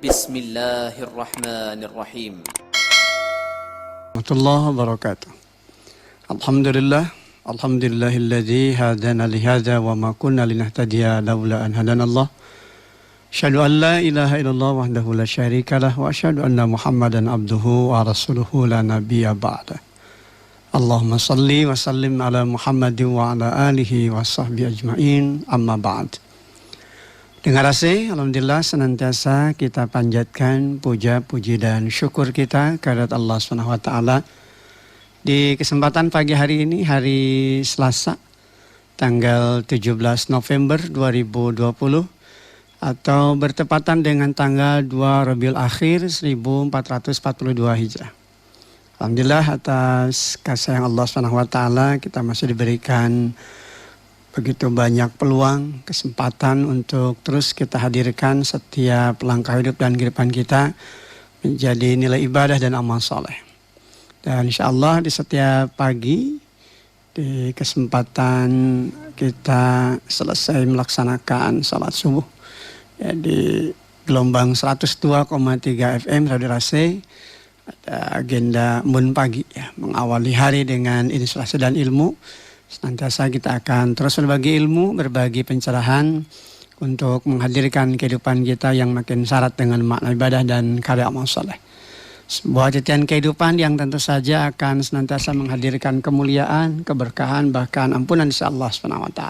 Bismillahirrahmanirrahim. Warahmatullahi wabarakatuh. Alhamdulillahilladzi hadana lihadza wa ma kunna linahtadiya laula an hadanallah. Asyhadu an la ilaha illallah wahdahu la syarikalah wa asyhadu anna Muhammadan abduhu wa rasuluhu la nabiyya ba'da. Allahumma salli wa sallim ala Muhammadin wa ala alihi wa sahbihi ajma'in, amma ba'd. Dengar asih, alhamdulillah senantiasa kita panjatkan puja, puji dan syukur kita kehadirat Allah SWT. Di kesempatan pagi hari ini, hari Selasa, tanggal 17 November 2020, atau bertepatan dengan tanggal 2 Rabiul Akhir 1442 Hijrah. Alhamdulillah atas kasih yang Allah SWT kita masih diberikan begitu banyak peluang, kesempatan untuk terus kita hadirkan setiap langkah hidup dan kehidupan kita menjadi nilai ibadah dan amal soleh. Dan insya Allah di setiap pagi, di kesempatan kita selesai melaksanakan salat subuh, ya, di gelombang 102,3 FM Radio Rase, ada agenda Mun Pagi, ya, mengawali hari dengan inspirasi dan ilmu. Senantiasa kita akan terus berbagi ilmu, berbagi pencerahan untuk menghadirkan kehidupan kita yang makin syarat dengan makna ibadah dan karya amal soleh. Sebuah titian kehidupan yang tentu saja akan senantiasa menghadirkan kemuliaan, keberkahan, bahkan ampunan insya Allah SWT.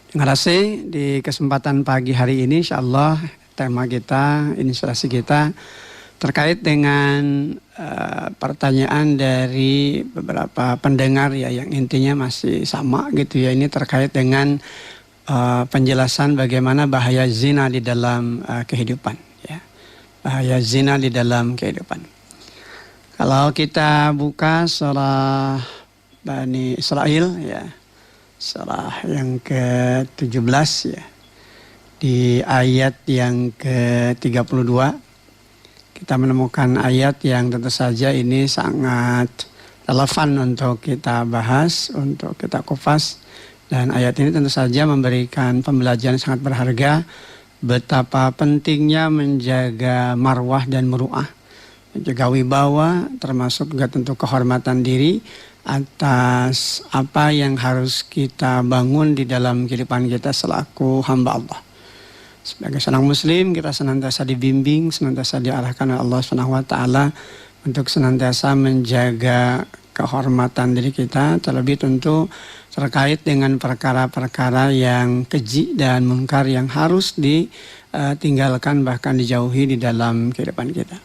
Terima kasih di kesempatan pagi hari ini, insya Allah tema kita, inspirasi kita terkait dengan pertanyaan dari beberapa pendengar, ya, yang intinya masih sama gitu ya. Ini terkait dengan penjelasan bagaimana bahaya zina di dalam kehidupan, ya. Bahaya zina di dalam kehidupan. Kalau kita buka surah Bani Israil, ya, surah yang ke-17, ya, di ayat yang ke-32 kita menemukan ayat yang tentu saja ini sangat relevan untuk kita bahas, untuk kita kupas. Dan ayat ini tentu saja memberikan pembelajaran sangat berharga betapa pentingnya menjaga marwah dan muru'ah, menjaga wibawa, termasuk juga tentu kehormatan diri atas apa yang harus kita bangun di dalam kehidupan kita selaku hamba Allah. Sebagai seorang muslim, kita senantiasa dibimbing, senantiasa diarahkan oleh Allah SWT untuk senantiasa menjaga kehormatan diri kita, terlebih tentu terkait dengan perkara-perkara yang keji dan mungkar yang harus ditinggalkan, bahkan dijauhi di dalam kehidupan kita.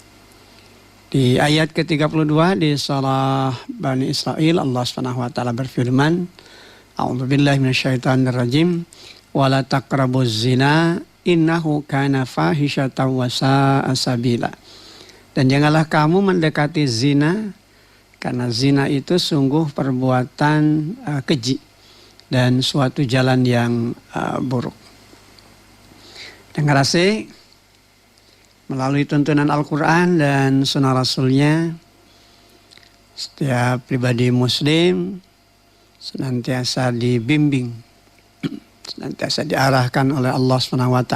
Di ayat ke-32 di surah Bani Israil, Allah SWT berfirman, A'udzubillahi minasyaitonirrajim, wala taqrabuz zina innahu kana fahisyatan wa sa'a sabila. Dan janganlah kamu mendekati zina, karena zina itu sungguh perbuatan keji dan suatu jalan yang buruk. Dengar asih, melalui tuntunan Al-Quran dan sunnah Rasulnya, setiap pribadi muslim senantiasa dibimbing, senantiasa diarahkan oleh Allah SWT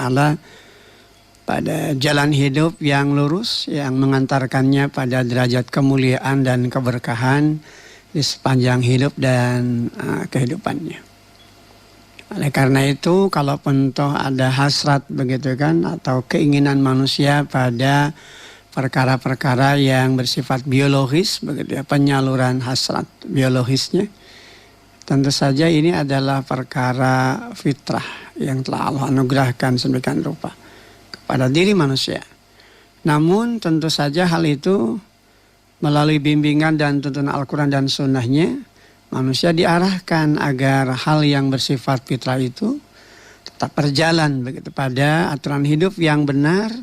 pada jalan hidup yang lurus, yang mengantarkannya pada derajat kemuliaan dan keberkahan di sepanjang hidup dan kehidupannya. Oleh karena itu, kalaupun toh ada hasrat begitu kan, atau keinginan manusia pada perkara-perkara yang bersifat biologis, begitu ya, penyaluran hasrat biologisnya, tentu saja ini adalah perkara fitrah yang telah Allah anugerahkan sedemikian rupa kepada diri manusia. Namun tentu saja hal itu melalui bimbingan dan tuntunan Al-Quran dan Sunnahnya, manusia diarahkan agar hal yang bersifat fitrah itu tetap berjalan begitu pada aturan hidup yang benar,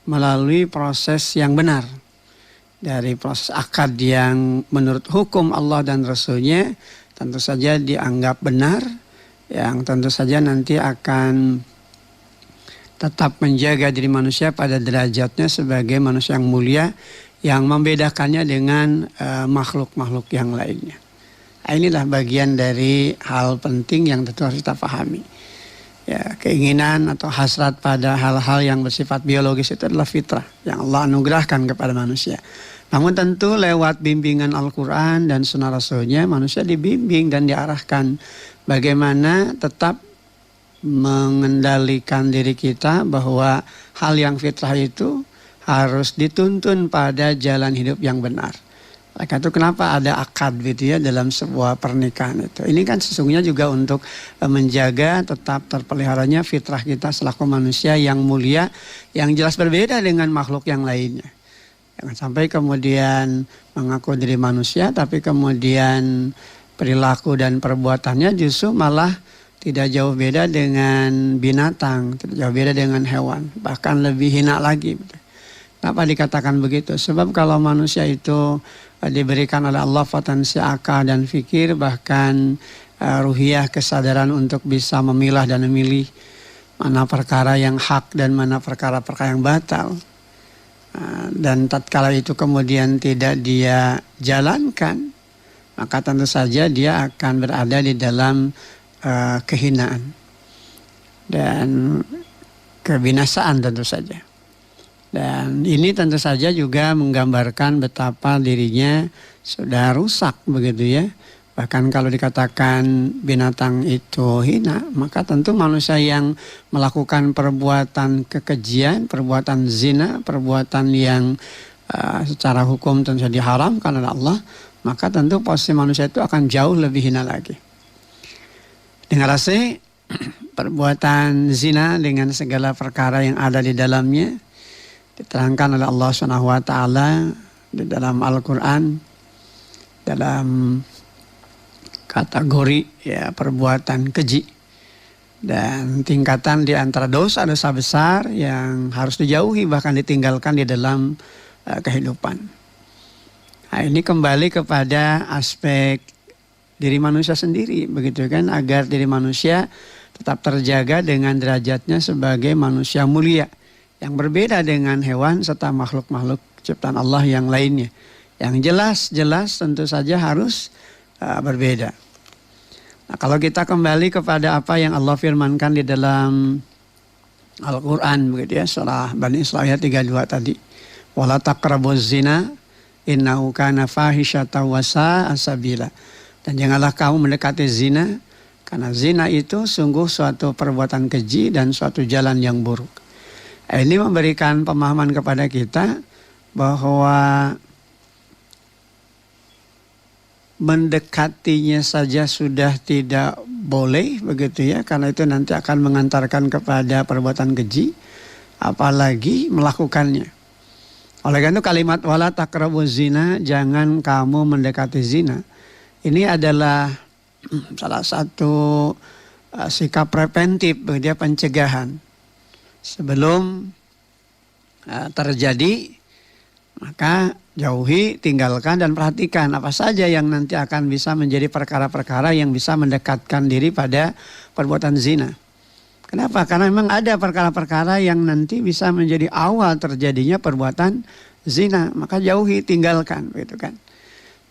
melalui proses yang benar. Dari proses akad yang menurut hukum Allah dan Rasulnya tentu saja dianggap benar, yang tentu saja nanti akan tetap menjaga diri manusia pada derajatnya sebagai manusia yang mulia, yang membedakannya dengan makhluk-makhluk yang lainnya. Inilah bagian dari hal penting yang tentu harus kita pahami. Ya, keinginan atau hasrat pada hal-hal yang bersifat biologis itu adalah fitrah yang Allah anugerahkan kepada manusia. Namun tentu lewat bimbingan Al-Quran dan Sunnah Rasulnya, manusia dibimbing dan diarahkan bagaimana tetap mengendalikan diri kita bahwa hal yang fitrah itu harus dituntun pada jalan hidup yang benar. Maka itu kenapa ada akad gitu ya dalam sebuah pernikahan itu. Ini kan sesungguhnya juga untuk menjaga tetap terpeliharanya fitrah kita selaku manusia yang mulia, yang jelas berbeda dengan makhluk yang lainnya. Jangan sampai kemudian mengaku diri manusia tapi kemudian perilaku dan perbuatannya justru malah tidak jauh beda dengan binatang, tidak jauh beda dengan hewan, bahkan lebih hina lagi. Kenapa dikatakan begitu? Sebab kalau manusia itu diberikan oleh Allah potensi akal dan fikir, bahkan ruhiyah, kesadaran untuk bisa memilah dan memilih mana perkara yang hak dan mana perkara-perkara yang batal. Dan tatkala itu kemudian tidak dia jalankan, maka tentu saja dia akan berada di dalam kehinaan dan kebinasaan tentu saja. Dan ini tentu saja juga menggambarkan betapa dirinya sudah rusak begitu ya. Bahkan kalau dikatakan binatang itu hina, maka tentu manusia yang melakukan perbuatan kekejian, perbuatan zina, perbuatan yang secara hukum tentu saja diharamkan oleh Allah, maka tentu posisi manusia itu akan jauh lebih hina lagi. Dengar perbuatan zina dengan segala perkara yang ada di dalamnya diterangkan oleh Allah SWT di dalam Al-Quran dalam kategori ya perbuatan keji dan tingkatan di antara dosa-dosa besar yang harus dijauhi bahkan ditinggalkan di dalam kehidupan. Nah, ini kembali kepada aspek diri manusia sendiri begitu kan, agar diri manusia tetap terjaga dengan derajatnya sebagai manusia mulia yang berbeda dengan hewan serta makhluk-makhluk ciptaan Allah yang lainnya. Yang jelas-jelas tentu saja harus berbeda. Nah, kalau kita kembali kepada apa yang Allah firmankan di dalam Al-Quran begitu ya, surah Bani Israil 32 tadi. Wala taqrabuz zina innahu kana fahisyatan wa sa'a sabila. Dan janganlah kamu mendekati zina, karena zina itu sungguh suatu perbuatan keji dan suatu jalan yang buruk. Ini memberikan pemahaman kepada kita bahwa mendekatinya saja sudah tidak boleh begitu ya, karena itu nanti akan mengantarkan kepada perbuatan keji, apalagi melakukannya. Oleh karena itu kalimat wala taqrabuz zina, jangan kamu mendekati zina, ini adalah salah satu sikap preventif, dia pencegahan. Sebelum terjadi, maka jauhi, tinggalkan dan perhatikan apa saja yang nanti akan bisa menjadi perkara-perkara yang bisa mendekatkan diri pada perbuatan zina. Kenapa? Karena memang ada perkara-perkara yang nanti bisa menjadi awal terjadinya perbuatan zina, maka jauhi, tinggalkan, gitu kan.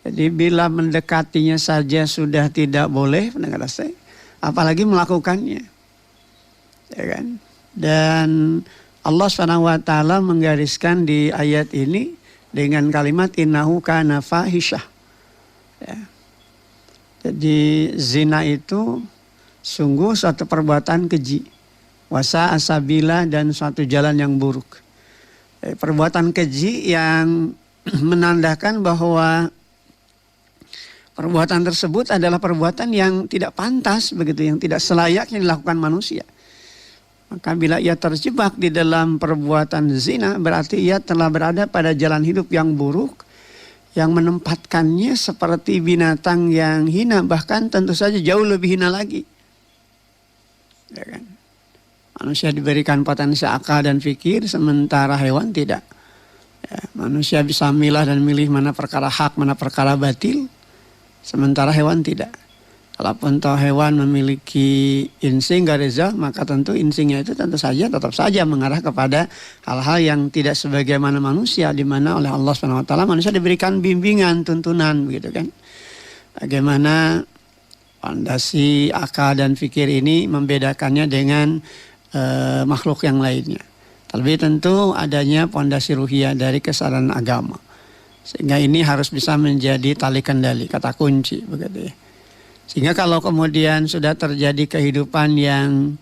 Jadi bila mendekatinya saja sudah tidak boleh, pendengar saya, apalagi melakukannya, ya kan? Dan Allah SWT menggariskan di ayat ini dengan kalimat innahu kana fahisyah. Ya. Jadi zina itu sungguh suatu perbuatan keji, wasa asabila dan suatu jalan yang buruk. Perbuatan keji yang menandakan bahwa perbuatan tersebut adalah perbuatan yang tidak pantas begitu, yang tidak selayaknya dilakukan manusia. Maka bila ia terjebak di dalam perbuatan zina, berarti ia telah berada pada jalan hidup yang buruk, yang menempatkannya seperti binatang yang hina, bahkan tentu saja jauh lebih hina lagi. Ya kan? Manusia diberikan potensi akal dan fikir, sementara hewan tidak. Ya, manusia bisa milah dan milih mana perkara hak, mana perkara batil, sementara hewan tidak. Kalaupun toh hewan memiliki insting gariza, maka tentu instingnya itu tentu saja tetap saja mengarah kepada hal-hal yang tidak sebagaimana manusia, di mana oleh Allah SWT manusia diberikan bimbingan, tuntunan begitu kan. Bagaimana Pondasi akal dan fikir ini membedakannya dengan makhluk yang lainnya. Terlebih tentu adanya pondasi ruhiyah dari kesadaran agama. Sehingga ini harus bisa menjadi tali kendali, kata kunci begitu ya. Sehingga kalau kemudian sudah terjadi kehidupan yang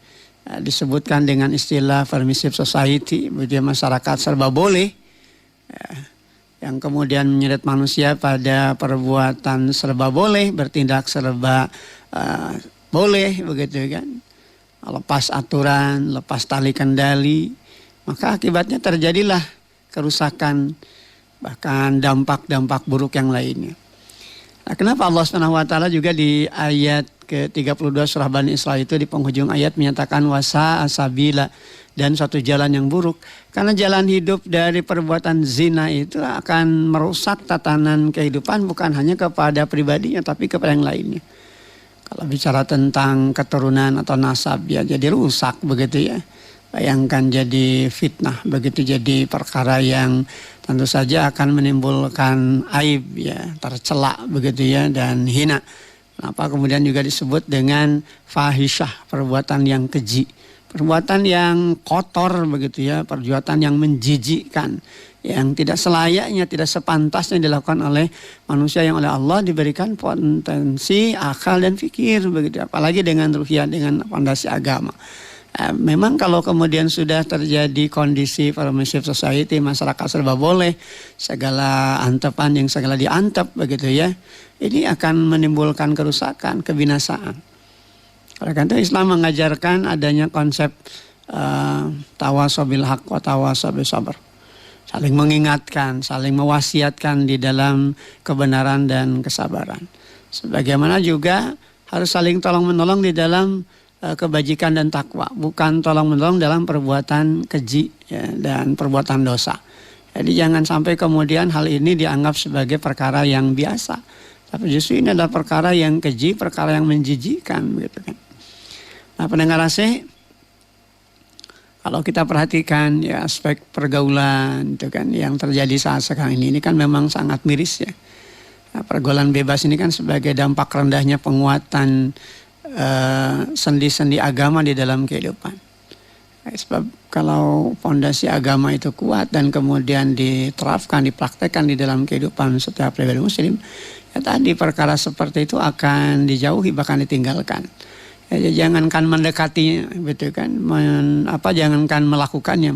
disebutkan dengan istilah permissive society, begitu masyarakat serba boleh, yang kemudian menyeret manusia pada perbuatan serba boleh, bertindak serba boleh begitu kan. Lepas aturan, lepas tali kendali, maka akibatnya terjadilah kerusakan, bahkan dampak-dampak buruk yang lainnya. Nah, kenapa Allah SWT juga di ayat ke-32 surah Bani Israil itu di penghujung ayat menyatakan wasa asabila, dan suatu jalan yang buruk. Karena jalan hidup dari perbuatan zina itu akan merusak tatanan kehidupan bukan hanya kepada pribadinya tapi kepada yang lainnya. Kalau bicara tentang keturunan atau nasab ya jadi rusak begitu ya. Bayangkan jadi fitnah, begitu jadi perkara yang tentu saja akan menimbulkan aib ya, tercela begitu ya dan hina. Kenapa kemudian juga disebut dengan fahisyah, perbuatan yang keji, perbuatan yang kotor begitu ya, perbuatan yang menjijikkan, yang tidak selayaknya, tidak sepantasnya dilakukan oleh manusia yang oleh Allah diberikan potensi akal dan fikir begitu, apalagi dengan ruhiyah, dengan fondasi agama. Memang kalau kemudian sudah terjadi kondisi permissive society, masyarakat serba boleh, segala antepan yang segala diantep begitu ya, ini akan menimbulkan kerusakan, kebinasaan. Oleh karena itu Islam mengajarkan adanya konsep tawasobil haq wa tawasobil sabar, saling mengingatkan, saling mewasiatkan di dalam kebenaran dan kesabaran. Sebagaimana juga harus saling tolong menolong di dalam kebajikan dan takwa, bukan tolong-menolong dalam perbuatan keji ya, dan perbuatan dosa. Jadi jangan sampai kemudian hal ini dianggap sebagai perkara yang biasa, tapi justru ini adalah perkara yang keji, perkara yang menjijikkan gitu kan. Nah, pendengar AC, kalau kita perhatikan ya aspek pergaulan itu kan yang terjadi saat sekarang ini kan memang sangat miris ya. Nah, pergaulan bebas ini kan sebagai dampak rendahnya penguatan sendi-sendi agama di dalam kehidupan. Sebab kalau fondasi agama itu kuat dan kemudian diterapkan, dipraktekkan di dalam kehidupan setiap pribadi muslim, ya tadi perkara seperti itu akan dijauhi bahkan ditinggalkan. Ya, jangankan mendekatinya, betul kan? Jangankan melakukannya,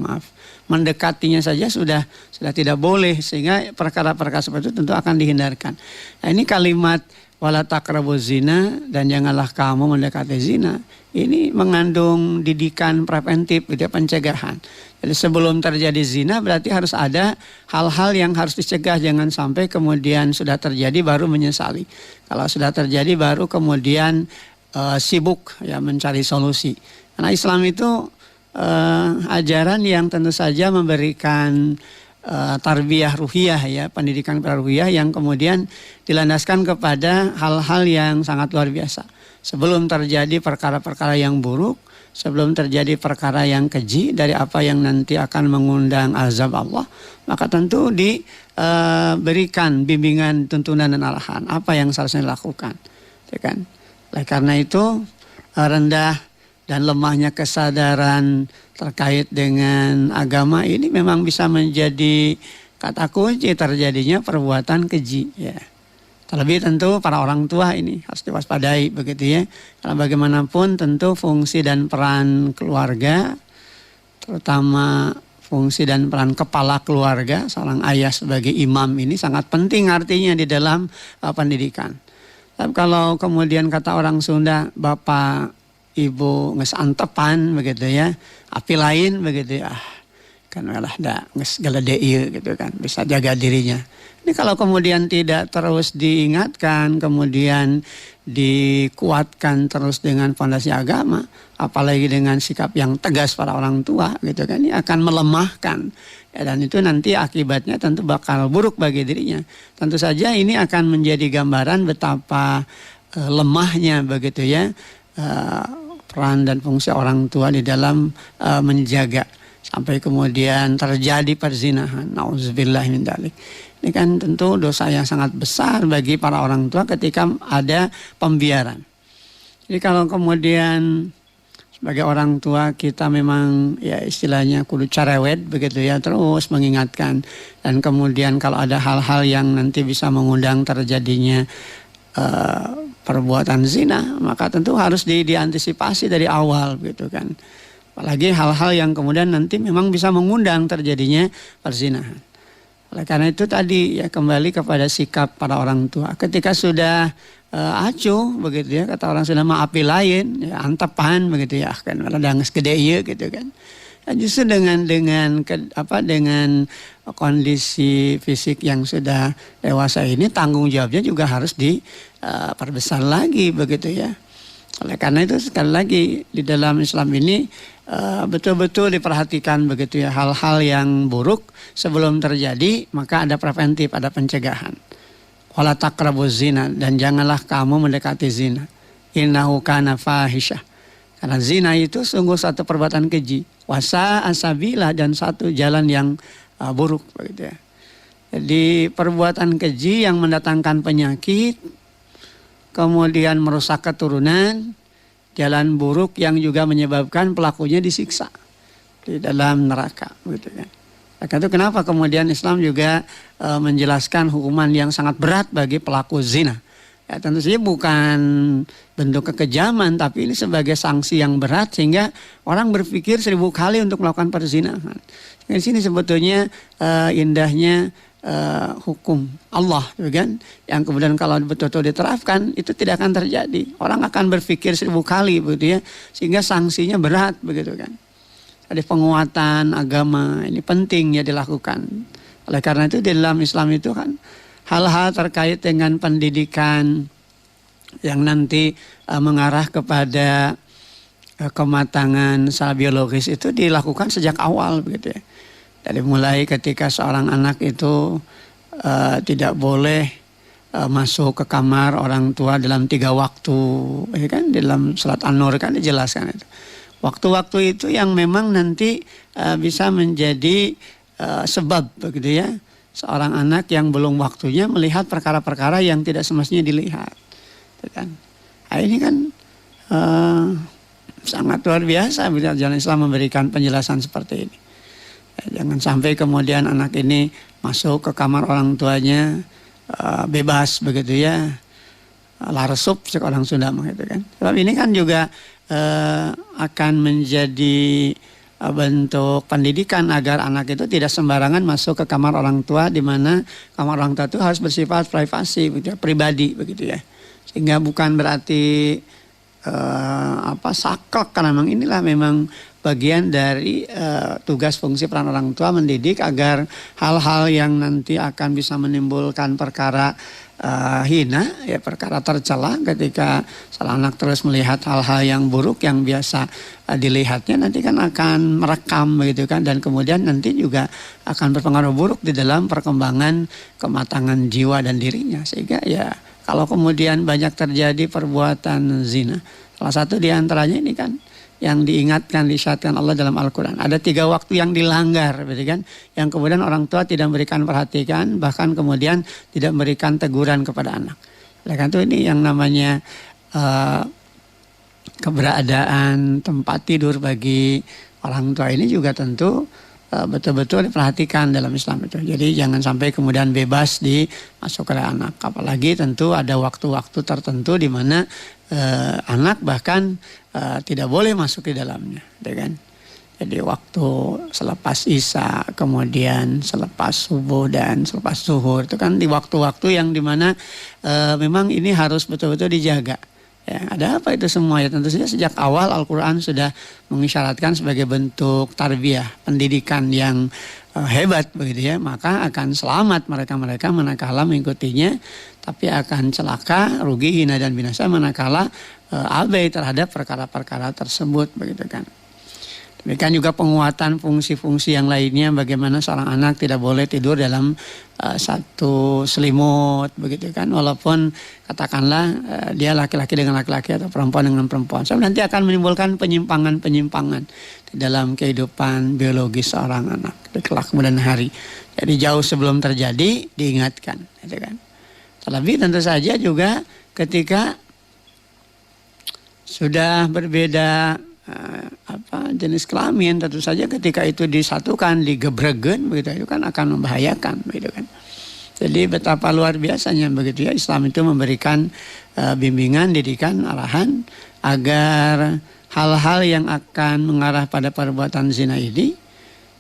mendekatinya saja sudah tidak boleh, sehingga perkara-perkara seperti itu tentu akan dihindarkan. Nah, ini kalimat wala taqrabuz zina, dan janganlah kamu mendekati zina. Ini mengandung didikan preventif, gitu, pencegahan. Jadi sebelum terjadi zina berarti harus ada hal-hal yang harus dicegah. Jangan sampai kemudian sudah terjadi baru menyesali. Kalau sudah terjadi baru kemudian sibuk ya mencari solusi. Karena Islam itu ajaran yang tentu saja memberikan tarbiyah ruhiyah ya, pendidikan ruhiyah yang kemudian dilandaskan kepada hal-hal yang sangat luar biasa. Sebelum terjadi perkara-perkara yang buruk, sebelum terjadi perkara yang keji dari apa yang nanti akan mengundang azab Allah, maka tentu diberikan bimbingan, tuntunan dan arahan apa yang seharusnya dilakukan. Ya kan? Oleh karena itu rendah dan lemahnya kesadaran terkait dengan agama ini memang bisa menjadi kata kunci terjadinya perbuatan keji ya. Terlebih tentu para orang tua ini harus diwaspadai begitu ya. Karena bagaimanapun tentu fungsi dan peran keluarga, terutama fungsi dan peran kepala keluarga, seorang ayah sebagai imam ini sangat penting artinya di dalam pendidikan. Tapi kalau kemudian kata orang Sunda, bapak ibu nges antepan begitu ya, api lain begitu ya, kan malah nges galadei gitu kan, bisa jaga dirinya. Ini kalau kemudian tidak terus diingatkan, kemudian dikuatkan terus dengan fondasi agama, apalagi dengan sikap yang tegas para orang tua gitu kan, ini akan melemahkan. Ya, dan itu nanti akibatnya tentu bakal buruk bagi dirinya. Tentu saja ini akan menjadi gambaran betapa lemahnya begitu ya peran dan fungsi orang tua di dalam menjaga sampai kemudian terjadi perzinahan. Nauzubillah min dzalik. Ini kan tentu dosa yang sangat besar bagi para orang tua ketika ada pembiaran. Jadi kalau kemudian sebagai orang tua kita memang ya istilahnya kudu cerewet begitu ya, terus mengingatkan, dan kemudian kalau ada hal-hal yang nanti bisa mengundang terjadinya perbuatan zina, maka tentu harus diantisipasi dari awal gitu kan. Apalagi hal-hal yang kemudian nanti memang bisa mengundang terjadinya perzinahan. Oleh karena itu tadi ya kembali kepada sikap para orang tua. Ketika sudah acuh begitu ya, kata orang sudah maapi lain ya, antepan begitu ya kan, ada geus gede ieu gitu kan. Dan justru dengan kondisi fisik yang sudah dewasa ini, tanggung jawabnya juga harus diperbesar lagi begitu ya. Oleh karena itu sekali lagi di dalam Islam ini betul-betul diperhatikan begitu ya, hal-hal yang buruk sebelum terjadi maka ada preventif, ada pencegahan. Wala taqrabuz zina, dan janganlah kamu mendekati zina. Innahu kana fahisyah. Karena zina itu sungguh satu perbuatan keji. Wasa asabila, dan satu jalan yang buruk begitu ya. Jadi perbuatan keji yang mendatangkan penyakit, kemudian merusak keturunan, jalan buruk yang juga menyebabkan pelakunya disiksa di dalam neraka begitu kan. Itu kenapa kemudian Islam juga menjelaskan hukuman yang sangat berat bagi pelaku zina. Ya, tentu saja bukan bentuk kekejaman, tapi ini sebagai sanksi yang berat sehingga orang berpikir 1000 kali untuk melakukan perzinahan. Di sini sebetulnya indahnya hukum Allah, kan? Yang kemudian kalau betul-betul diterapkan itu tidak akan terjadi. Orang akan berpikir 1000 kali, begitu ya, sehingga sanksinya berat, begitu kan? Ada penguatan agama ini penting ya dilakukan. Oleh karena itu di dalam Islam itu kan hal-hal terkait dengan pendidikan yang nanti mengarah kepada kematangan secara biologis itu dilakukan sejak awal, begitu ya. Dari mulai ketika seorang anak itu tidak boleh masuk ke kamar orang tua dalam 3 waktu, ya kan, dalam surat An-Nur kan dijelaskan itu. Waktu-waktu itu yang memang nanti bisa menjadi sebab begitu ya, seorang anak yang belum waktunya melihat perkara-perkara yang tidak semestinya dilihat, ya kan. Nah, ini kan sangat luar biasa bila jalan Islam memberikan penjelasan seperti ini. Jangan sampai kemudian anak ini masuk ke kamar orang tuanya bebas begitu ya, laresup cek orang Sunda gitu kan. Sebab ini kan juga akan menjadi bentuk pendidikan agar anak itu tidak sembarangan masuk ke kamar orang tua, di mana kamar orang tua itu harus bersifat privasi begitu ya, pribadi begitu ya. Sehingga bukan berarti saklek, karena memang inilah memang bagian dari tugas fungsi peran orang tua mendidik agar hal-hal yang nanti akan bisa menimbulkan perkara hina ya, perkara tercela ketika salah anak terus melihat hal-hal yang buruk yang biasa dilihatnya, nanti kan akan merekam begitu kan, dan kemudian nanti juga akan berpengaruh buruk di dalam perkembangan kematangan jiwa dan dirinya. Sehingga ya kalau kemudian banyak terjadi perbuatan zina, salah satu diantaranya ini kan yang diingatkan, disyariatkan Allah dalam Al-Quran. Ada 3 waktu yang dilanggar, betul kan? Yang kemudian orang tua tidak memberikan perhatian, bahkan kemudian tidak memberikan teguran kepada anak. Oleh karena itu ini yang namanya keberadaan tempat tidur bagi orang tua ini juga tentu betul-betul diperhatikan dalam Islam itu. Jadi jangan sampai kemudian bebas dimasuk oleh anak. Apalagi tentu ada waktu-waktu tertentu di mana anak bahkan tidak boleh masuk di dalamnya, ya kan? Jadi waktu selepas Isya, kemudian selepas subuh dan selepas zuhur, itu kan di waktu-waktu yang dimana memang ini harus betul-betul dijaga. Ya, ada apa itu semua? Ya tentu saja sejak awal Al-Quran sudah mengisyaratkan sebagai bentuk tarbiyah, pendidikan yang hebat begitu ya, maka akan selamat mereka-mereka manakala mengikutinya, tapi akan celaka, rugi, hina dan binasa manakala abai terhadap perkara-perkara tersebut begitu kan. Demikian juga penguatan fungsi-fungsi yang lainnya, bagaimana seorang anak tidak boleh tidur dalam satu selimut begitu kan, walaupun katakanlah dia laki-laki dengan laki-laki atau perempuan dengan perempuan. So, nanti akan menimbulkan penyimpangan-penyimpangan di dalam kehidupan biologis seorang anak di kelak kemudian hari. Jadi jauh sebelum terjadi diingatkan, gitu kan. Terlebih tentu saja juga ketika sudah berbeda jenis kelamin, tentu saja ketika itu disatukan, digebregen begitu, itu kan akan membahayakan begitu kan. Jadi betapa luar biasanya begitu ya, Islam itu memberikan bimbingan, didikan, arahan agar hal-hal yang akan mengarah pada perbuatan zina ini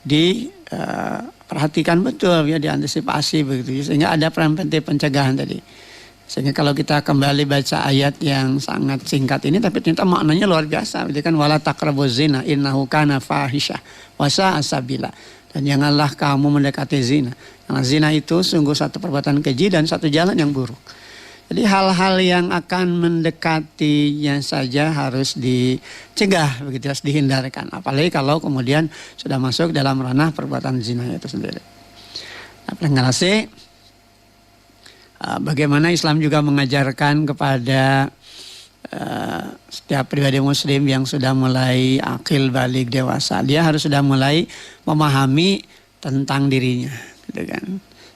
diperhatikan betul ya, diantisipasi begitu, sehingga ada preventif pencegahan tadi. Sehingga kalau kita kembali baca ayat yang sangat singkat ini, tapi ternyata maknanya luar biasa. Itu kan wala taqrabuz zina innahu kana fahisyah wa sa'a sabila. Dan janganlah kamu mendekati zina. Karena zina itu sungguh satu perbuatan keji dan satu jalan yang buruk. Jadi hal-hal yang akan mendekatinya saja harus dicegah, begitu, harus dihindarkan. Apalagi kalau kemudian sudah masuk dalam ranah perbuatan zina itu sendiri. Nah, bagaimana Islam juga mengajarkan kepada setiap pribadi muslim yang sudah mulai akil balik dewasa, dia harus sudah mulai memahami tentang dirinya, gitu kan.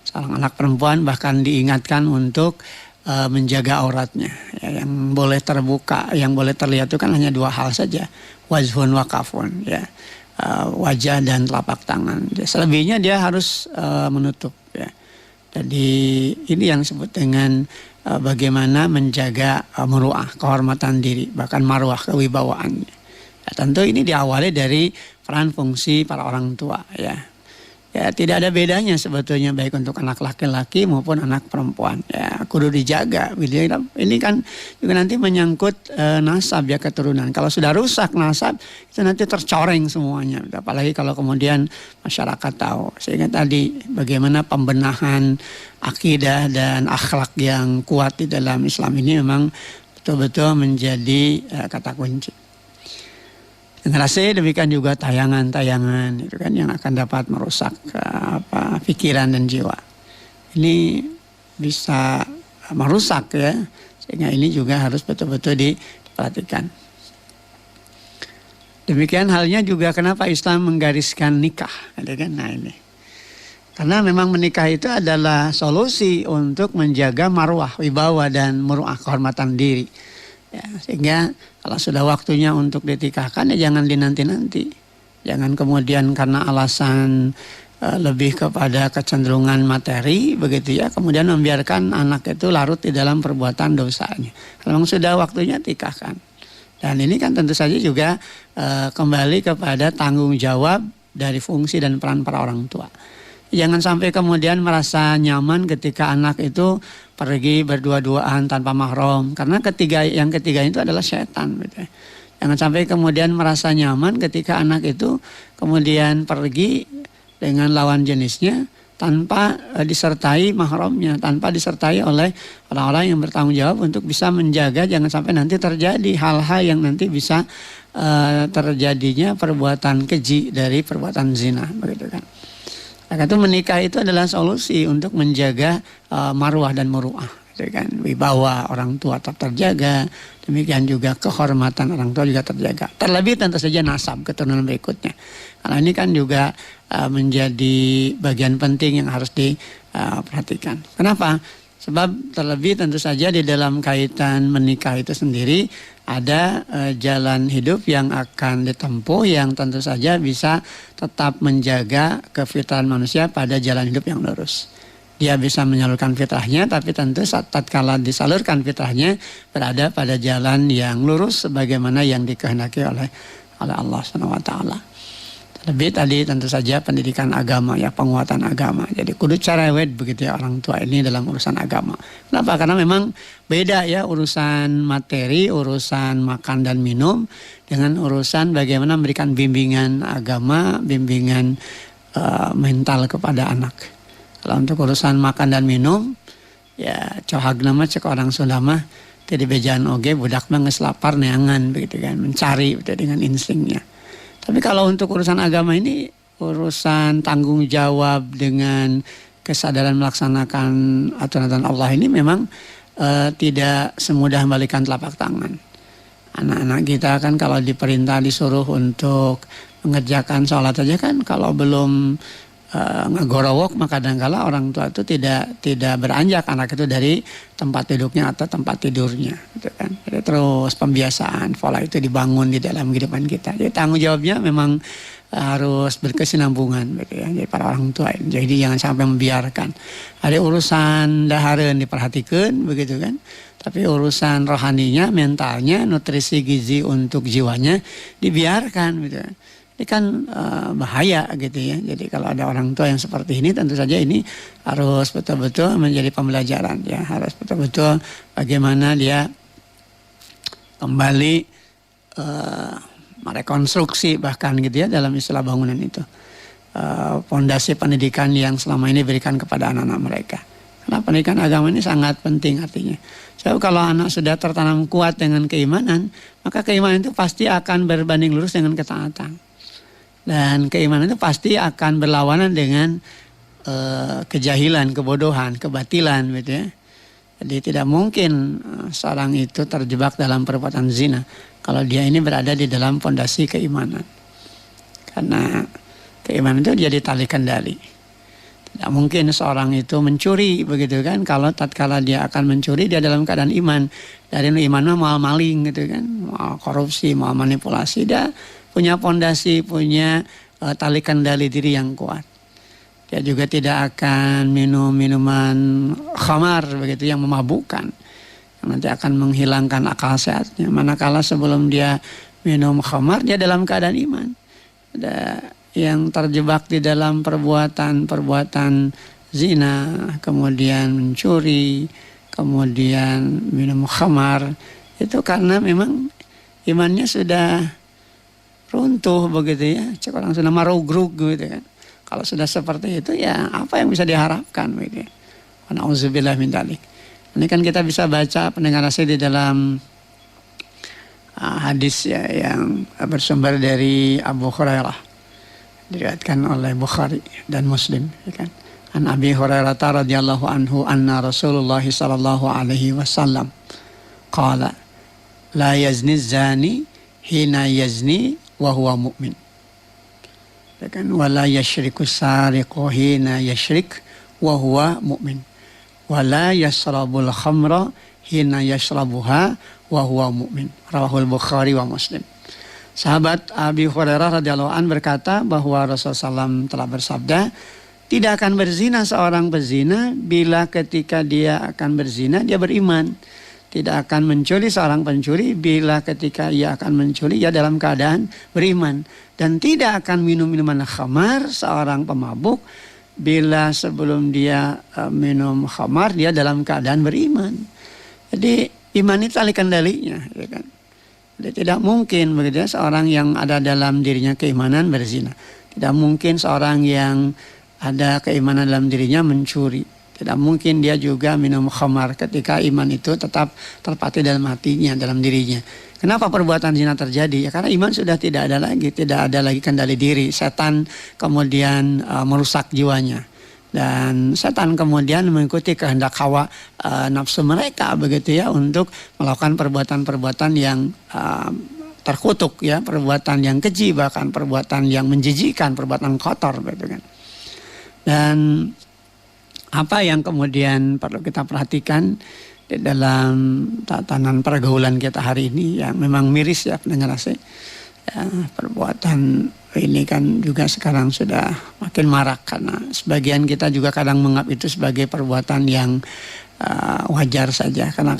Seorang anak perempuan bahkan diingatkan untuk menjaga auratnya, ya, yang boleh terbuka, yang boleh terlihat itu kan hanya dua hal saja, wajhun wa kafun, ya, wajah dan telapak tangan. Selebihnya dia harus menutup, ya. Jadi ini yang disebut dengan bagaimana menjaga muruah, kehormatan diri, bahkan marwah, kewibawaannya. Ya, tentu ini diawali dari peran fungsi para orang tua, ya. Ya, tidak ada bedanya sebetulnya baik untuk anak laki-laki maupun anak perempuan. Ya, kudu dijaga. Ini kan juga nanti menyangkut nasab, ya, keturunan. Kalau sudah rusak nasab, itu nanti tercoreng semuanya. Apalagi kalau kemudian masyarakat tahu. Sehingga tadi bagaimana pembenahan akidah dan akhlak yang kuat di dalam Islam ini memang betul-betul menjadi kata kunci. Generasi demikian juga tayangan-tayangan itu kan yang akan dapat merusak pikiran dan jiwa. Ini bisa merusak, ya, sehingga ini juga harus betul-betul diperhatikan. Demikian halnya juga kenapa Islam menggariskan nikah, gitu kan? Nah ini, karena memang menikah itu adalah solusi untuk menjaga marwah, wibawa dan muruah, kehormatan diri. Ya, sehingga kalau sudah waktunya untuk dinikahkan, ya jangan dinanti-nanti. Jangan kemudian karena alasan lebih kepada kecenderungan materi begitu, ya, kemudian membiarkan anak itu larut di dalam perbuatan dosanya. Kalau sudah waktunya nikahkan. Dan ini kan tentu saja juga kembali kepada tanggung jawab dari fungsi dan peran para orang tua. Jangan sampai kemudian merasa nyaman ketika anak itu pergi berdua-duaan tanpa mahram, karena yang ketiga itu adalah setan, gitu. Jangan sampai kemudian merasa nyaman ketika anak itu kemudian pergi dengan lawan jenisnya tanpa disertai mahramnya, tanpa disertai oleh orang-orang yang bertanggung jawab untuk bisa menjaga jangan sampai nanti terjadi hal-hal yang nanti bisa terjadinya perbuatan keji dari perbuatan zina, begitu kan. Maka itu menikah itu adalah solusi untuk menjaga marwah dan muruah, gitu kan. Wibawa orang tua tetap terjaga, demikian juga kehormatan orang tua juga terjaga. Terlebih tentu saja nasab, keturunan berikutnya. Karena ini kan juga menjadi bagian penting yang harus diperhatikan. Kenapa? Sebab terlebih tentu saja di dalam kaitan menikah itu sendiri ada jalan hidup yang akan ditempuh yang tentu saja bisa tetap menjaga kefitrahan manusia pada jalan hidup yang lurus. Dia bisa menyalurkan fitrahnya, tapi tentu tatkala disalurkan fitrahnya berada pada jalan yang lurus sebagaimana yang dikehendaki oleh Allah SWT. Lebih tadi tentu saja pendidikan agama, ya, penguatan agama. Jadi kudu cerewet begitu, ya, orang tua ini dalam urusan agama. Kenapa? Karena memang beda, ya, urusan materi, urusan makan dan minum dengan urusan bagaimana memberikan bimbingan agama, bimbingan mental kepada anak. Kalau untuk urusan makan dan minum, ya cohagna mah cek orang Sunda mah teu dibejaan oge budak mah geus lapar neangan begitu kan, mencari begitu dengan instingnya. Tapi kalau untuk urusan agama ini, urusan tanggung jawab dengan kesadaran melaksanakan aturan Allah ini memang tidak semudah membalikan telapak tangan. Anak-anak kita kan kalau diperintah disuruh untuk mengerjakan sholat saja kan, kalau belum ngegorowok, maka kadangkala orang tua itu tidak beranjak anak itu dari tempat duduknya atau tempat tidurnya, gitu kan. Jadi terus pembiasaan pola itu dibangun di dalam kehidupan kita. Jadi tanggung jawabnya memang harus berkesinambungan, gitu ya. Jadi para orang tua, jadi jangan sampai membiarkan ada urusan dahareun diperhatikan, begitu kan. Tapi urusan rohaninya, mentalnya, nutrisi gizi untuk jiwanya dibiarkan, gitu kan. Ini kan bahaya gitu ya. Jadi kalau ada orang tua yang seperti ini, tentu saja ini harus betul-betul menjadi pembelajaran ya. Harus betul-betul bagaimana dia kembali merekonstruksi bahkan gitu ya dalam istilah bangunan itu. Fondasi pendidikan yang selama ini diberikan kepada anak-anak mereka. Karena pendidikan agama ini sangat penting artinya. Sebab kalau anak sudah tertanam kuat dengan keimanan, maka keimanan itu pasti akan berbanding lurus dengan ketaatan. Dan keimanan itu pasti akan berlawanan dengan kejahilan, kebodohan, kebatilan gitu ya. Jadi tidak mungkin seorang itu terjebak dalam perbuatan zina kalau dia ini berada di dalam fondasi keimanan. Karena keimanan itu jadi tali kendali. Tidak mungkin seorang itu mencuri begitu kan, kalau tatkala dia akan mencuri dia dalam keadaan iman. Dari imannya mau maling gitu kan, mau korupsi, mau manipulasi, dia punya fondasi, punya tali kendali diri yang kuat. Dia juga tidak akan minum minuman khamar begitu yang memabukkan, yang nanti akan menghilangkan akal sehatnya. Manakala sebelum dia minum khamar dia dalam keadaan iman. Ada yang terjebak di dalam perbuatan zina, kemudian mencuri, kemudian minum khamar, itu karena memang imannya sudah runtuh begitu ya, cek orang sudah marugrug gitu kan. Kalau sudah seperti itu ya apa yang bisa diharapkan gitu ya. Na'udzubillah min dzalik. Ini kan kita bisa baca pendengar di dalam hadis ya yang bersumber dari Abu Hurairah, diriwayatkan oleh Bukhari dan Muslim ya kan. An Abi Hurairah radhiyallahu anhu anna Rasulullah sallallahu alaihi wasallam qala la yazni zani hina yazni wa huwa mu'min. Ya kan, wala yashriku sariqu hina yashrik wa huwa mu'min. Wala yashrabul khamra hina yashrabuha wa huwa mu'min. Rawahul Bukhari wa Muslim. Sahabat Abi Hurairah radhiyallahu an berkata bahwa Rasulullah SAW telah bersabda, tidak akan berzina seorang pezina bila ketika dia akan berzina dia beriman. Tidak akan mencuri seorang pencuri bila ketika ia akan mencuri ia dalam keadaan beriman. Dan tidak akan minum minuman khamar seorang pemabuk bila sebelum dia minum khamar dia dalam keadaan beriman. Jadi iman itu tali kendalinya, ya kan? Jadi tidak mungkin begitu ya, seorang yang ada dalam dirinya keimanan berzina. Tidak mungkin seorang yang ada keimanan dalam dirinya mencuri. Tidak mungkin dia juga minum khamar ketika iman itu tetap terpatri dalam hatinya, dalam dirinya. Kenapa perbuatan zina terjadi? Ya karena iman sudah tidak ada lagi kendali diri. Setan kemudian merusak jiwanya. Dan setan kemudian mengikuti kehendak hawa nafsu mereka begitu ya, untuk melakukan perbuatan-perbuatan yang terkutuk ya, perbuatan yang keji, bahkan perbuatan yang menjijikan, perbuatan kotor begitu kan. Dan apa yang kemudian perlu kita perhatikan di dalam tatanan pergaulan kita hari ini yang memang miris ya pendengar ya, perbuatan ini kan juga sekarang sudah makin marak karena sebagian kita juga kadang menganggap itu sebagai perbuatan yang wajar saja karena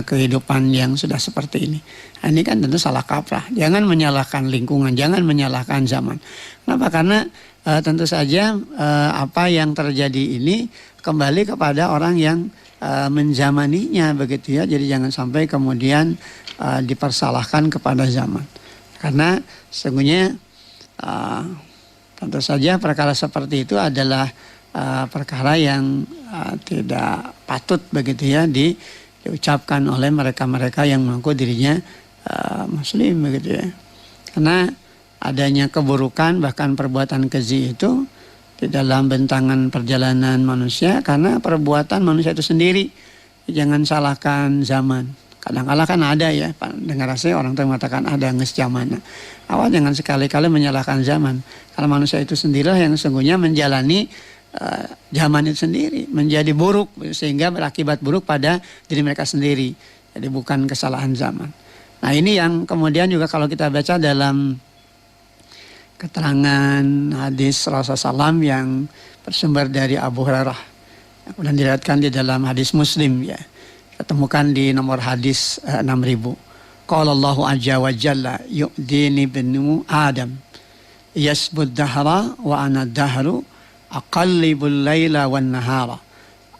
kehidupan yang sudah seperti ini. Nah, ini kan tentu salah kaprah. Jangan menyalahkan lingkungan, jangan menyalahkan zaman. Kenapa? Karena tentu saja apa yang terjadi ini kembali kepada orang yang menzamaninya begitu ya. Jadi jangan sampai kemudian dipersalahkan kepada zaman. Karena sesungguhnya tentu saja perkara seperti itu adalah perkara yang tidak patut begitu ya diucapkan oleh mereka-mereka yang mengaku dirinya muslim begitu ya. Karena adanya keburukan bahkan perbuatan keji itu di dalam bentangan perjalanan manusia karena perbuatan manusia itu sendiri. Jangan salahkan zaman. Kadang-kala kan ada ya, dengar saya orang tua mengatakan ada nges zaman. Awal jangan sekali-kali menyalahkan zaman. Karena manusia itu sendirilah yang sesungguhnya menjalani zaman itu sendiri. Menjadi buruk sehingga berakibat buruk pada diri mereka sendiri. Jadi bukan kesalahan zaman. Nah ini yang kemudian juga kalau kita baca dalam keterangan hadis Rasulullah SAW yang bersumber dari Abu Hurairah. Yang kemudian diriwayatkan di dalam hadis Muslim ya. Ketemukan di nomor hadis 6000. Qala Allahu azza wa jalla yu'dini binu Adam yasbud dahra wa ana dahru aqallibul laila wan nahara.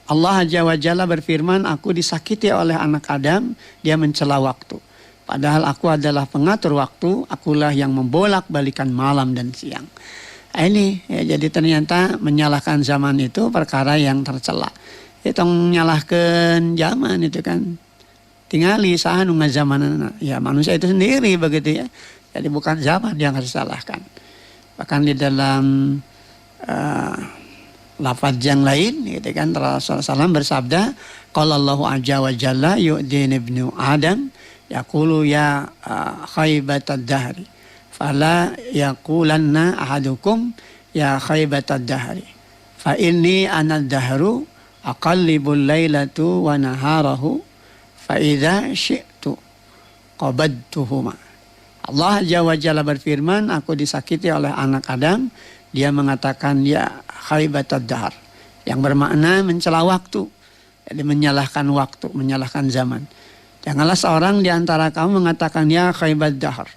Allah azza wa jalla berfirman, aku disakiti oleh anak Adam, dia mencela waktu. Padahal aku adalah pengatur waktu, akulah yang membolak-balikan malam dan siang. Nah, ini ya, jadi ternyata menyalahkan zaman itu perkara yang tercela. Itu menyalahkan zaman itu kan. Tingali saha nu ngazamanana. Ya manusia itu sendiri begitu ya. Jadi bukan zaman yang harus disalahkan. Bahkan di dalam lafaz yang lain gitu kan Rasulullah SAW bersabda, qala Allahu azza wa jalla yu'din ibnu Adam yaqulu ya khaybatad dahri fala yaqulanna ahadukum ya khaybatad dahri fa inni ana dahru aqallibul lailatu wa naharahu fa idza syi'tu qabadtuhuma. Allah Azza wa Jalla berfirman, aku disakiti oleh anak Adam, dia mengatakan ya khaibatad dahr, yang bermakna mencela waktu. Jadi menyalahkan waktu, menyalahkan zaman. Janganlah seorang di antara kamu mengatakan ya khaibat dahr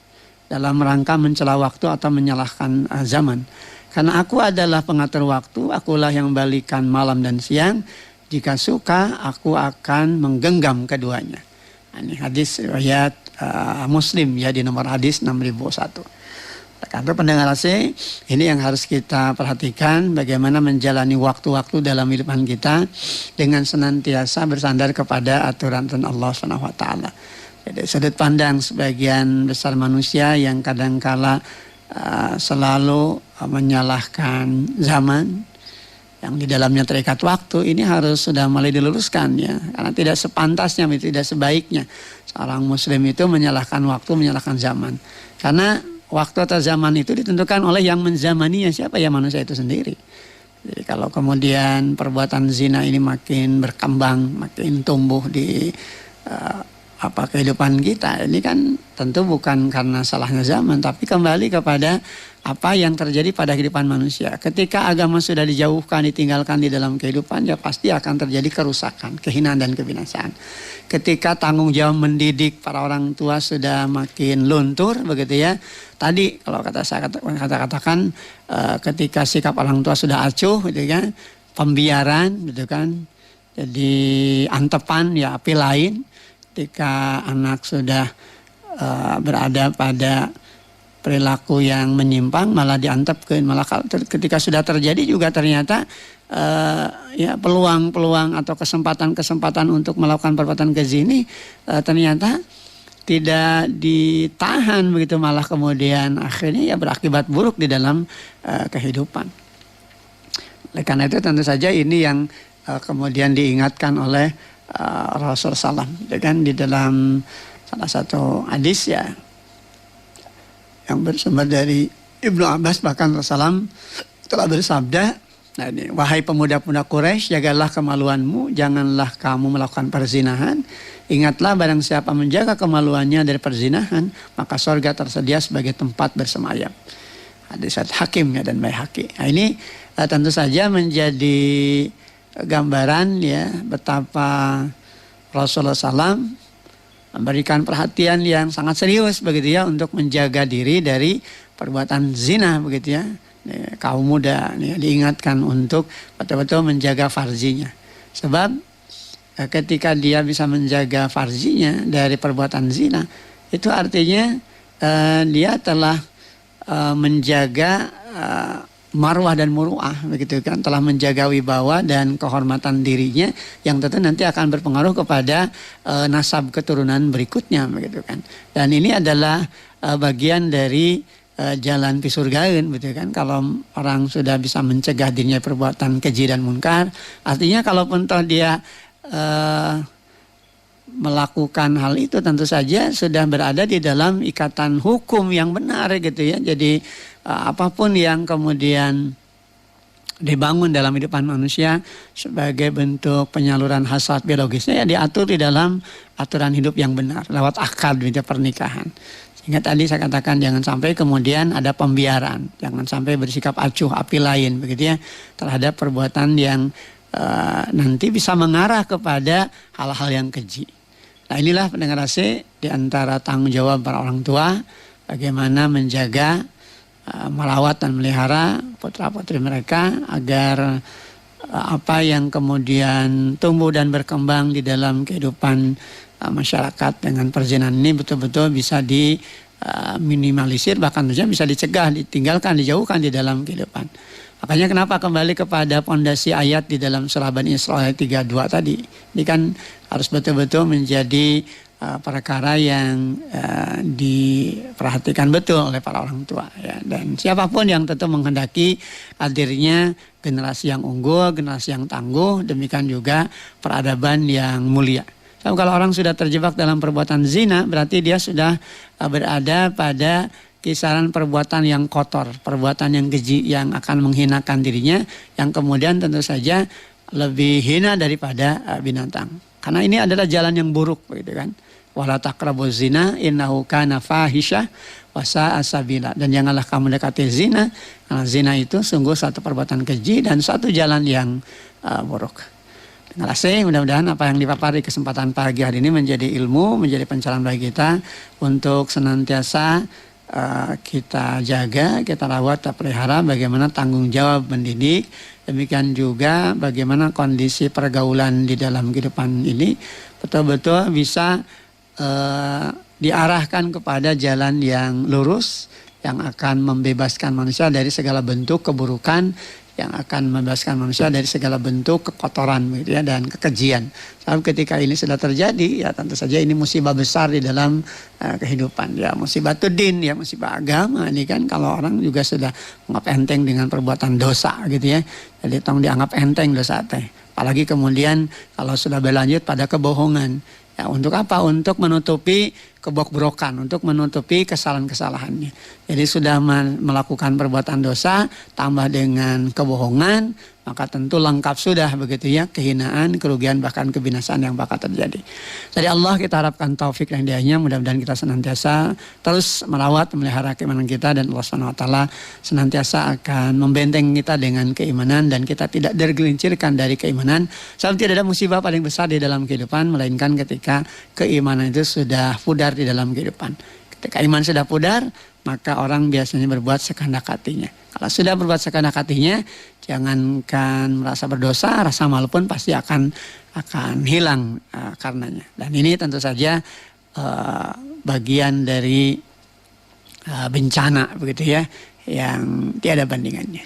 dalam rangka mencela waktu atau menyalahkan zaman. Karena aku adalah pengatur waktu, akulah yang membalikan malam dan siang. Jika suka, aku akan menggenggam keduanya. Ini hadis riwayat Muslim ya di nomor hadis 6001. Karena pendengar AC, ini yang harus kita perhatikan bagaimana menjalani waktu-waktu dalam kehidupan kita dengan senantiasa bersandar kepada aturan Allah SWT. Jadi sudut pandang sebagian besar manusia yang kadangkala selalu menyalahkan zaman yang di dalamnya terikat waktu, ini harus sudah mulai diluruskan ya, karena tidak sepantasnya, tidak sebaiknya seorang muslim itu menyalahkan waktu, menyalahkan zaman. Karena waktu atau zaman itu ditentukan oleh yang menzamaninya, siapa ya, manusia itu sendiri. Jadi kalau kemudian perbuatan zina ini makin berkembang, makin tumbuh di kehidupan kita, ini kan tentu bukan karena salahnya zaman, tapi kembali kepada apa yang terjadi pada kehidupan manusia. Ketika agama sudah dijauhkan, ditinggalkan di dalam kehidupan, ya pasti akan terjadi kerusakan, kehinaan dan kebinasaan. Ketika tanggung jawab mendidik para orang tua sudah makin luntur, begitu ya. Tadi kalau saya katakan ketika sikap orang tua sudah acuh, gitu kan, pembiaran, gitu kan, jadi antepan ya api lain. Ketika anak sudah berada pada perilaku yang menyimpang, malah diantepkeun, malah ketika sudah terjadi juga ternyata ya peluang-peluang atau kesempatan-kesempatan untuk melakukan perbuatan keji ini ternyata tidak ditahan begitu, malah kemudian akhirnya ya berakibat buruk di dalam kehidupan. Oleh karena itu tentu saja ini yang kemudian diingatkan oleh Rasulullah SAW kan di dalam salah satu hadis ya yang bersumber dari Ibnu Abbas, bahkan Rasulullah telah bersabda, nah ini, wahai pemuda-pemuda Quraisy, jagalah kemaluanmu, janganlah kamu melakukan perzinahan. Ingatlah barang siapa menjaga kemaluannya dari perzinahan, maka surga tersedia sebagai tempat bersemayam. Hadis Hakim ya dan Baihaqi. Nah ini tentu saja menjadi gambaran ya betapa Rasulullah SAW memberikan perhatian yang sangat serius begitu ya untuk menjaga diri dari perbuatan zina begitu ya. Kaum muda ya, diingatkan untuk betul-betul menjaga farzinya. Sebab ketika dia bisa menjaga farzinya dari perbuatan zina, itu artinya dia telah menjaga marwah dan muruah begitu kan, telah menjaga wibawa dan kehormatan dirinya yang tentu nanti akan berpengaruh kepada nasab keturunan berikutnya begitu kan. Dan ini adalah bagian dari jalan pisurgaun begitu kan. Kalau orang sudah bisa mencegah dirinya perbuatan keji dan munkar, artinya kalaupun toh dia melakukan hal itu tentu saja sudah berada di dalam ikatan hukum yang benar gitu ya. Jadi apapun yang kemudian dibangun dalam kehidupan manusia sebagai bentuk penyaluran hasrat biologisnya ya diatur di dalam aturan hidup yang benar lewat akad gitu, pernikahan. Sehingga tadi saya katakan jangan sampai kemudian ada pembiaran, jangan sampai bersikap acuh api lain begitu ya terhadap perbuatan yang nanti bisa mengarah kepada hal-hal yang keji. Nah inilah pendengar AC di antara tanggung jawab para orang tua bagaimana menjaga melawat dan melihara putra-putri mereka agar apa yang kemudian tumbuh dan berkembang di dalam kehidupan masyarakat dengan perzinahan ini betul-betul bisa diminimalisir, bahkan bisa dicegah, ditinggalkan, dijauhkan di dalam kehidupan. Makanya kenapa kembali kepada pondasi ayat di dalam surah Bani Israil 32 tadi. Ini kan harus betul-betul menjadi perkara yang diperhatikan betul oleh para orang tua ya. Dan siapapun yang tentu menghendaki hadirnya generasi yang unggul, generasi yang tangguh, demikian juga peradaban yang mulia. So, kalau orang sudah terjebak dalam perbuatan zina berarti dia sudah berada pada kisaran perbuatan yang kotor, perbuatan yang keji yang akan menghinakan dirinya, yang kemudian tentu saja lebih hina daripada binatang. Karena ini adalah jalan yang buruk begitu kan. Wala taqrabuz zina innahu kana fahisyah wa sa'a sabila. Dan janganlah kamu dekati zina, karena zina itu sungguh satu perbuatan keji dan satu jalan yang buruk. Terima kasih, mudah-mudahan apa yang dipapari kesempatan pagi hari ini menjadi ilmu, menjadi pencerahan bagi kita untuk senantiasa kita jaga, kita rawat, kita pelihara bagaimana tanggung jawab mendidik. Demikian juga bagaimana kondisi pergaulan di dalam kehidupan ini betul-betul bisa diarahkan kepada jalan yang lurus yang akan membebaskan manusia dari segala bentuk keburukan, yang akan membebaskan manusia dari segala bentuk kekotoran gitu ya, dan kekejian. Sebab ketika ini sudah terjadi ya tentu saja ini musibah besar di dalam kehidupan ya, musibah tudin ya, musibah agama ini kan. Kalau orang juga sudah menganggap enteng dengan perbuatan dosa gitu ya, jadi tong dianggap enteng dosa teh. Apalagi kemudian kalau sudah berlanjut pada kebohongan ya, untuk apa? Untuk menutupi kebobrokan, untuk menutupi kesalahan-kesalahannya. Jadi sudah melakukan perbuatan dosa tambah dengan kebohongan, maka tentu lengkap sudah begitu ya, kehinaan, kerugian, bahkan kebinasaan yang bakal terjadi. Dari Allah kita harapkan taufik dan hidayahnya, mudah-mudahan kita senantiasa terus merawat, memelihara keimanan kita, dan Allah SWT senantiasa akan membenteng kita dengan keimanan dan kita tidak tergelincirkan dari keimanan. Sebab tidak ada musibah paling besar di dalam kehidupan melainkan ketika keimanan itu sudah pudar di dalam kehidupan. Ketika iman sudah pudar, maka orang biasanya berbuat sekehendak hatinya. Kalau sudah berbuat sekehendak hatinya, jangankan merasa berdosa, rasa malu pun pasti akan hilang karenanya. Dan ini tentu saja bagian dari bencana begitu ya, yang tiada bandingannya.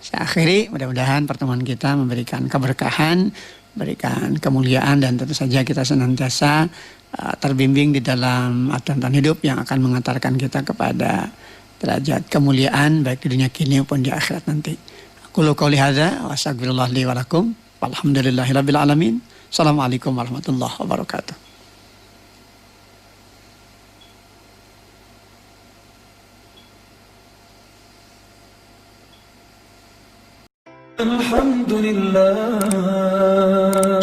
Saya akhiri, mudah-mudahan pertemuan kita memberikan keberkahan, berikan kemuliaan, dan tentu saja kita senantiasa terbimbing di dalam aturan hidup yang akan mengantarkan kita kepada derajat kemuliaan baik di dunia kini maupun di akhirat nanti. Qul qouli hadza wa astaghfirullah li wa lakum walhamdulillahirabbil alamin. Assalamualaikum warahmatullahi wabarakatuh. Alhamdulillah